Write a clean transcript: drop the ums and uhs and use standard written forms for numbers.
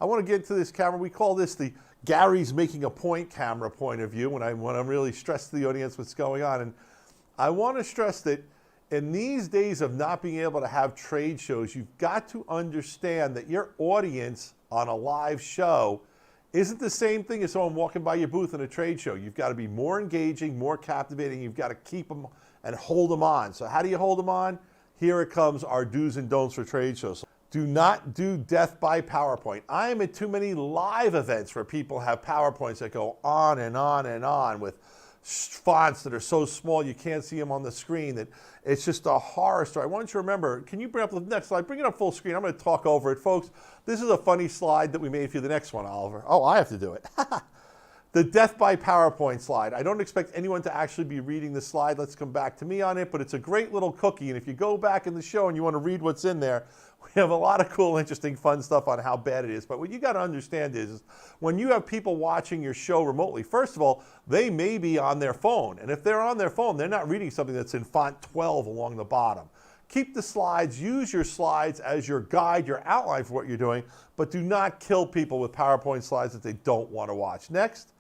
I want to get into this camera. We call this the Gary's making a point camera point of view when I'm really stressed to the audience what's going on. And I want to stress that in these days of not being able to have trade shows, you've got to understand that your audience on a live show isn't the same thing as someone walking by your booth in a trade show. You've got to be more engaging, more captivating. You've got to keep them and hold them on. So how do you hold them on? Here it comes, our do's and don'ts for trade shows. Do not do death by PowerPoint. I am at too many live events where people have PowerPoints that go on and on and on with fonts that are so small you can't see them on the screen that it's just a horror story. I want you to remember, can you bring up the next slide? Bring it up full screen. I'm going to talk over it. Folks, this is a funny slide that we made for you. The next one, Oliver. Oh, I have to do it. The death by PowerPoint slide. I don't expect anyone to actually be reading the slide. Let's come back to me on it, but it's a great little cookie. And if you go back in the show and you want to read what's in there, we have a lot of cool, interesting, fun stuff on how bad it is. But what you got to understand is when you have people watching your show remotely, first of all, they may be on their phone. And if they're on their phone, they're not reading something that's in font 12 along the bottom. Keep the slides, use your slides as your guide, your outline for what you're doing, but do not kill people with PowerPoint slides that they don't want to watch. Next.